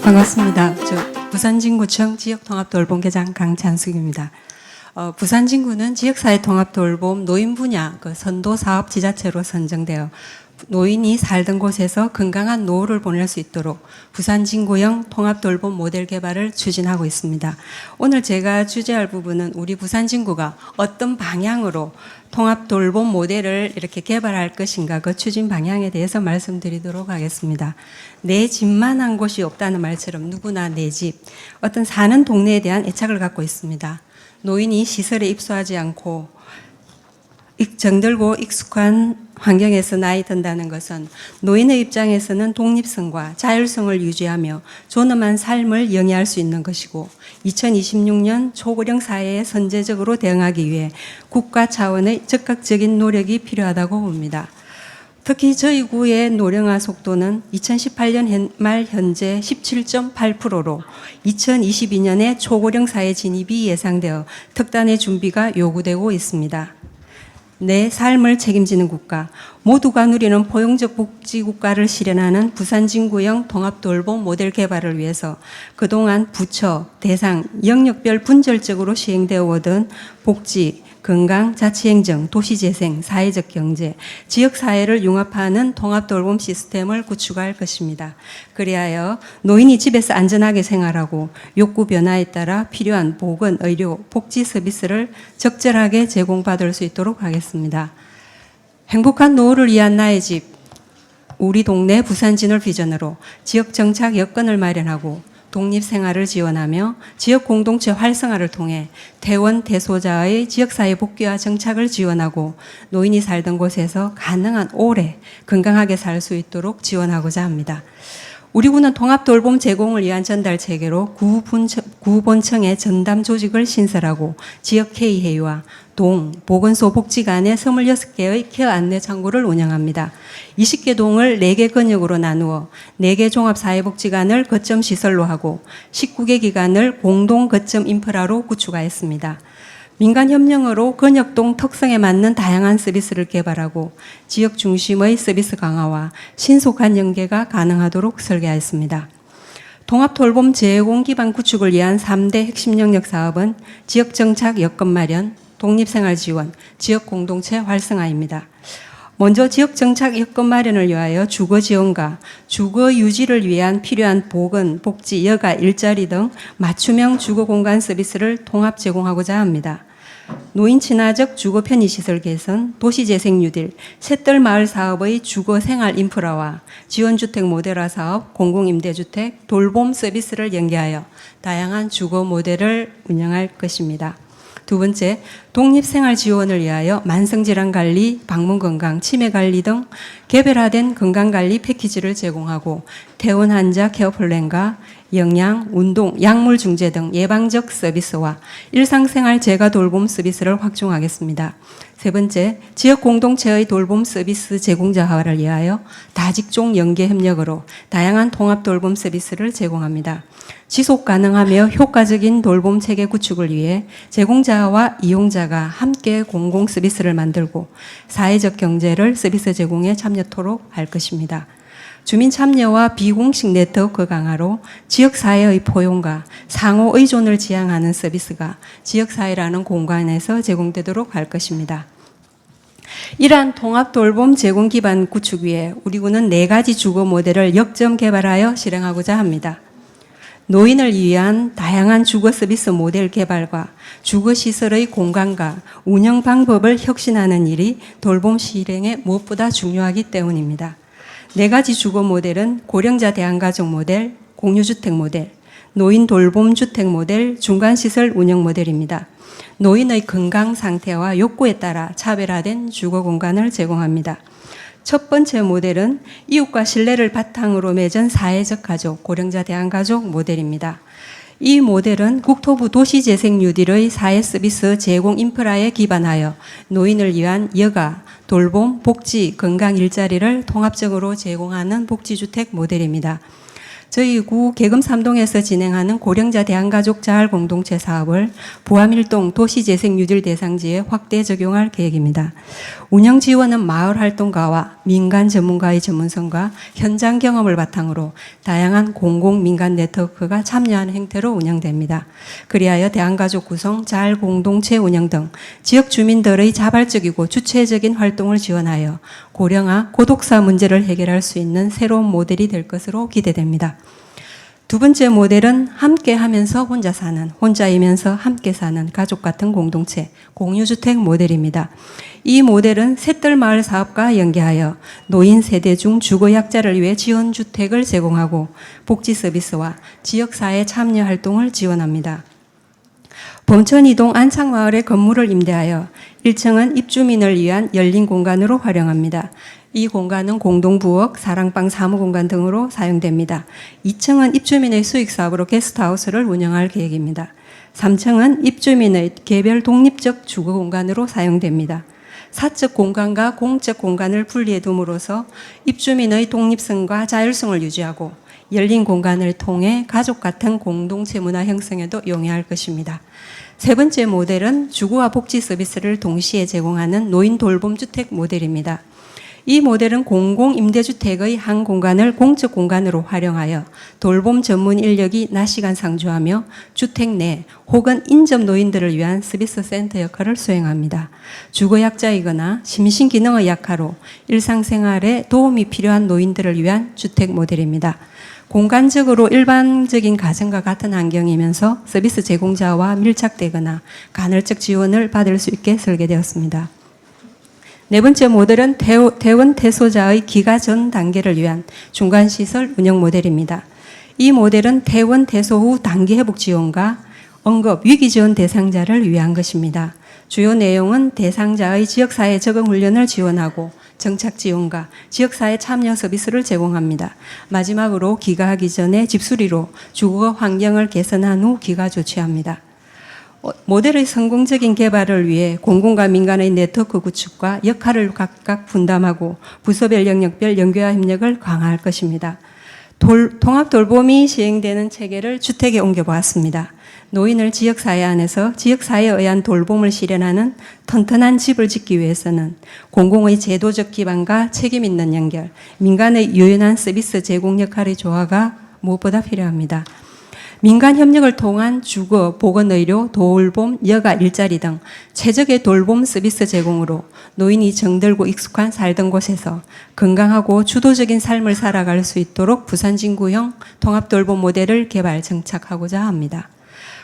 반갑습니다. 부산진구청 지역통합돌봄계장 강찬숙입니다. 부산진구는 지역사회통합돌봄 노인 분야 선도사업 지자체로 선정되어 노인이 살던 곳에서 건강한 노후를 보낼 수 있도록 부산진구형 통합돌봄 모델 개발을 추진하고 있습니다. 오늘 제가 주제할 부분은 우리 부산진구가 어떤 방향으로 통합돌봄 모델을 이렇게 개발할 것인가, 그 추진 방향에 대해서 말씀드리도록 하겠습니다. 내 집만 한 곳이 없다는 말처럼 누구나 내 집, 어떤 사는 동네에 대한 애착을 갖고 있습니다. 노인이 시설에 입소하지 않고 정들고 익숙한 환경에서 나이 든다는 것은 노인의 입장에서는 독립성과 자율성을 유지하며 존엄한 삶을 영위할 수 있는 것이고, 2026년 초고령 사회에 선제적으로 대응하기 위해 국가 차원의 적극적인 노력이 필요하다고 봅니다. 특히 저희 구의 노령화 속도는 2018년 말 현재 17.8%로 2022년에 초고령 사회 진입이 예상되어 특단의 준비가 요구되고 있습니다. 내 삶을 책임지는 국가, 모두가 누리는 포용적 복지국가를 실현하는 부산진구형 통합돌봄 모델 개발을 위해서 그동안 부처, 대상, 영역별 분절적으로 시행되어 오던 복지, 건강, 자치행정, 도시재생, 사회적 경제, 지역사회를 융합하는 통합돌봄 시스템을 구축할 것입니다. 그리하여 노인이 집에서 안전하게 생활하고 욕구 변화에 따라 필요한 보건, 의료, 복지 서비스를 적절하게 제공받을 수 있도록 하겠습니다. 행복한 노후를 위한 나의 집, 우리 동네 부산진을 비전으로 지역 정착 여건을 마련하고 독립생활을 지원하며 지역 공동체 활성화를 통해 퇴원, 퇴소자의 지역사회 복귀와 정착을 지원하고 노인이 살던 곳에서 가능한 오래 건강하게 살 수 있도록 지원하고자 합니다. 우리 구는 통합돌봄 제공을 위한 전달체계로 구본청의 전담 조직을 신설하고 지역 K회의와 동, 보건소 복지 간의 26개의 케어 안내 창구를 운영합니다. 20개 동을 4개 근역으로 나누어 4개 종합사회복지관을 거점 시설로 하고 19개 기관을 공동 거점 인프라로 구축하였습니다. 민간 협력으로 근역동 특성에 맞는 다양한 서비스를 개발하고 지역 중심의 서비스 강화와 신속한 연계가 가능하도록 설계하였습니다. 통합돌봄 제공 기반 구축을 위한 3대 핵심 영역 사업은 지역정착 여건 마련, 독립생활 지원, 지역 공동체 활성화입니다. 먼저 지역정착 여건 마련을 위하여 주거 지원과 주거 유지를 위한 필요한 보건, 복지, 여가, 일자리 등 맞춤형 주거 공간 서비스를 통합 제공하고자 합니다. 노인 친화적 주거 편의시설 개선, 도시재생 뉴딜, 셋들마을 사업의 주거 생활 인프라와 지원주택 모델화 사업, 공공임대주택, 돌봄 서비스를 연계하여 다양한 주거 모델을 운영할 것입니다. 두 번째, 독립생활 지원을 위하여 만성질환관리, 방문건강, 치매관리 등 개별화된 건강관리 패키지를 제공하고 퇴원 환자 케어 플랜과 영양, 운동, 약물 중재 등 예방적 서비스와 일상생활 재가 돌봄 서비스를 확충하겠습니다. 세 번째, 지역 공동체의 돌봄 서비스 제공자화를 위하여 다직종 연계 협력으로 다양한 통합 돌봄 서비스를 제공합니다. 지속 가능하며 효과적인 돌봄 체계 구축을 위해 제공자와 이용자가 함께 공공 서비스를 만들고 사회적 경제를 서비스 제공에 참여토록 할 것입니다. 주민 참여와 비공식 네트워크 강화로 지역사회의 포용과 상호 의존을 지향하는 서비스가 지역사회라는 공간에서 제공되도록 할 것입니다. 이러한 통합돌봄 제공 기반 구축 위에 우리 구는 4가지 주거 모델을 역점 개발하여 실행하고자 합니다. 노인을 위한 다양한 주거 서비스 모델 개발과 주거시설의 공간과 운영 방법을 혁신하는 일이 돌봄 실행에 무엇보다 중요하기 때문입니다. 4가지 주거 모델은 고령자 대안가족 모델, 공유주택 모델, 노인 돌봄 주택 모델, 중간시설 운영 모델입니다. 노인의 건강 상태와 욕구에 따라 차별화된 주거 공간을 제공합니다. 첫 번째 모델은 이웃과 신뢰를 바탕으로 맺은 사회적 가족, 고령자 대안가족 모델입니다. 이 모델은 국토부 도시재생 뉴딜의 사회 서비스 제공 인프라에 기반하여 노인을 위한 여가, 돌봄, 복지, 건강 일자리를 통합적으로 제공하는 복지주택 모델입니다. 저희 구 계금 3동에서 진행하는 고령자 대한가족 자활공동체 사업을 부암일동 도시재생유질 대상지에 확대 적용할 계획입니다. 운영 지원은 마을 활동가와 민간 전문가의 전문성과 현장 경험을 바탕으로 다양한 공공 민간 네트워크가 참여하는 형태로 운영됩니다. 그리하여 대한가족 구성, 자활공동체 운영 등 지역 주민들의 자발적이고 주체적인 활동을 지원하여 고령화, 고독사 문제를 해결할 수 있는 새로운 모델이 될 것으로 기대됩니다. 두 번째 모델은 함께 하면서 혼자 사는, 혼자이면서 함께 사는 가족 같은 공동체, 공유주택 모델입니다. 이 모델은 셋들마을 사업과 연계하여 노인 세대 중 주거약자를 위해 지원주택을 제공하고 복지 서비스와 지역사회 참여 활동을 지원합니다. 범천이동 안창마을의 건물을 임대하여 1층은 입주민을 위한 열린 공간으로 활용합니다. 이 공간은 공동부엌, 사랑방 사무공간 등으로 사용됩니다. 2층은 입주민의 수익사업으로 게스트하우스를 운영할 계획입니다. 3층은 입주민의 개별 독립적 주거공간으로 사용됩니다. 사적 공간과 공적 공간을 분리해 둠으로써 입주민의 독립성과 자율성을 유지하고 열린 공간을 통해 가족 같은 공동체 문화 형성에도 용이할 것입니다. 세 번째 모델은 주거와 복지 서비스를 동시에 제공하는 노인 돌봄 주택 모델입니다. 이 모델은 공공임대주택의 한 공간을 공적 공간으로 활용하여 돌봄 전문 인력이 낮 시간 상주하며 주택 내 혹은 인접 노인들을 위한 서비스 센터 역할을 수행합니다. 주거약자이거나 심신기능의 약화로 일상생활에 도움이 필요한 노인들을 위한 주택 모델입니다. 공간적으로 일반적인 가정과 같은 환경이면서 서비스 제공자와 밀착되거나 간헐적 지원을 받을 수 있게 설계되었습니다. 네 번째 모델은 퇴원 퇴소자의 기가 전 단계를 위한 중간시설 운영 모델입니다. 이 모델은 퇴원 퇴소 후 단기 회복 지원과 응급 위기 지원 대상자를 위한 것입니다. 주요 내용은 대상자의 지역사회 적응 훈련을 지원하고 정착 지원과 지역사회 참여 서비스를 제공합니다. 마지막으로 귀가하기 전에 집수리로 주거 환경을 개선한 후 귀가 조치합니다. 모델의 성공적인 개발을 위해 공공과 민간의 네트워크 구축과 역할을 각각 분담하고 부서별 영역별 연계와 협력을 강화할 것입니다. 통합 돌봄이 시행되는 체계를 주택에 옮겨보았습니다. 노인을 지역사회 안에서 지역사회에 의한 돌봄을 실현하는 튼튼한 집을 짓기 위해서는 공공의 제도적 기반과 책임 있는 연결, 민간의 유연한 서비스 제공 역할의 조화가 무엇보다 필요합니다. 민간 협력을 통한 주거, 보건의료, 돌봄, 여가, 일자리 등 최적의 돌봄 서비스 제공으로 노인이 정들고 익숙한 살던 곳에서 건강하고 주도적인 삶을 살아갈 수 있도록 부산진구형 통합돌봄 모델을 개발 정착하고자 합니다.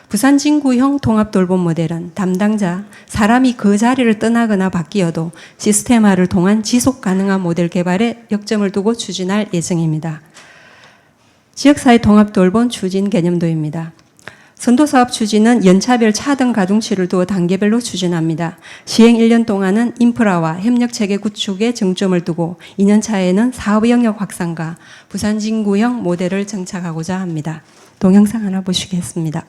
부산진구형 통합돌봄 모델은 담당자, 사람이 그 자리를 떠나거나 바뀌어도 시스템화를 통한 지속 가능한 모델 개발에 역점을 두고 추진할 예정입니다. 지역사회 통합돌봄 추진 개념도입니다. 선도사업 추진은 연차별 차등 가중치를 두어 단계별로 추진합니다. 시행 1년 동안은 인프라와 협력체계 구축에 정점을 두고 2년 차에는 사업 영역 확산과 부산진구형 모델을 정착하고자 합니다. 동영상 하나 보시겠습니다.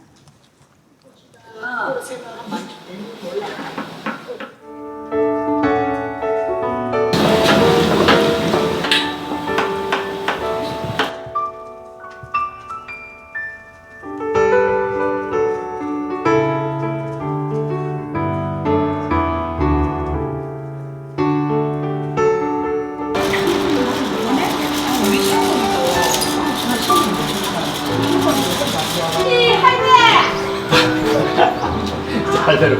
할대로.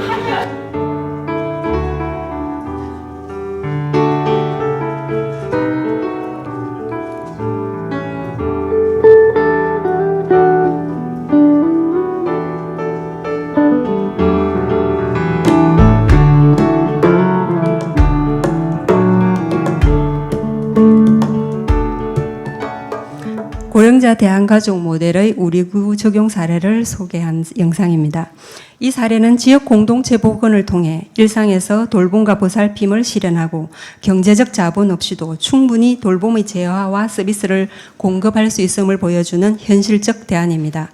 고령자 대한가족 모델의 우리 구 적용 사례를 소개한 영상입니다. 이 사례는 지역 공동체 복원을 통해 일상에서 돌봄과 보살핌을 실현하고 경제적 자본 없이도 충분히 돌봄의 재화와 서비스를 공급할 수 있음을 보여주는 현실적 대안입니다.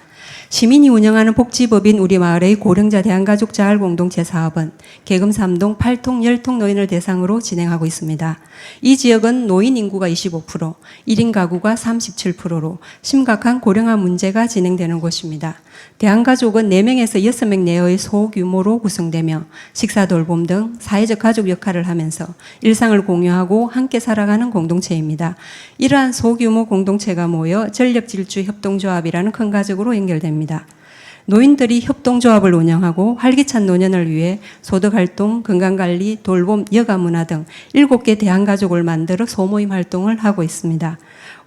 시민이 운영하는 복지법인 우리마을의 고령자 대한가족 자활공동체 사업은 계금 3동 8통 10통 노인을 대상으로 진행하고 있습니다. 이 지역은 노인 인구가 25%, 1인 가구가 37%로 심각한 고령화 문제가 진행되는 곳입니다. 대한가족은 4명에서 6명 내의 소규모로 구성되며 식사 돌봄 등 사회적 가족 역할을 하면서 일상을 공유하고 함께 살아가는 공동체입니다. 이러한 소규모 공동체가 모여 전력질주 협동조합이라는 큰 가족으로 연결됩니다. 노인들이 협동조합을 운영하고 활기찬 노년을 위해 소득활동, 건강관리, 돌봄, 여가문화 등 7개 대한가족을 만들어 소모임 활동을 하고 있습니다.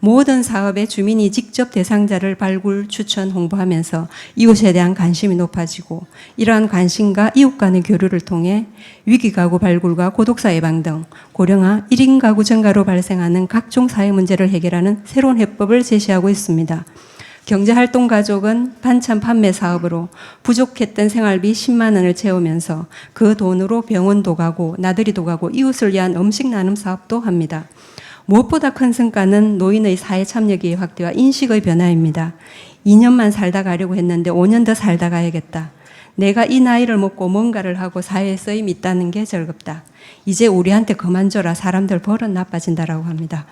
모든 사업에 주민이 직접 대상자를 발굴, 추천, 홍보하면서 이웃에 대한 관심이 높아지고 이러한 관심과 이웃 간의 교류를 통해 위기가구 발굴과 고독사 예방 등 고령화, 1인 가구 증가로 발생하는 각종 사회 문제를 해결하는 새로운 해법을 제시하고 있습니다. 경제활동가족은 반찬 판매 사업으로 부족했던 생활비 10만 원을 채우면서 그 돈으로 병원도 가고 나들이도 가고 이웃을 위한 음식 나눔 사업도 합니다. 무엇보다 큰 성과는 노인의 사회 참여기회 확대와 인식의 변화입니다. 2년만 살다 가려고 했는데 5년 더 살다 가야겠다. 내가 이 나이를 먹고 뭔가를 하고 사회에 쓰임이 있다는 게 즐겁다. 이제 우리한테 그만 줘라. 사람들 버릇 나빠진다라고 합니다.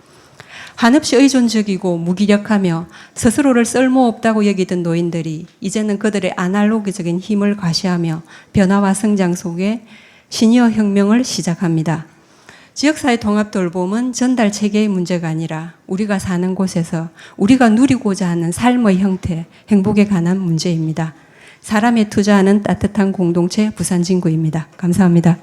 한없이 의존적이고 무기력하며 스스로를 쓸모없다고 여기던 노인들이 이제는 그들의 아날로그적인 힘을 과시하며 변화와 성장 속에 시니어 혁명을 시작합니다. 지역사회 통합 돌봄은 전달 체계의 문제가 아니라 우리가 사는 곳에서 우리가 누리고자 하는 삶의 형태, 행복에 관한 문제입니다. 사람에 투자하는 따뜻한 공동체 부산진구입니다. 감사합니다.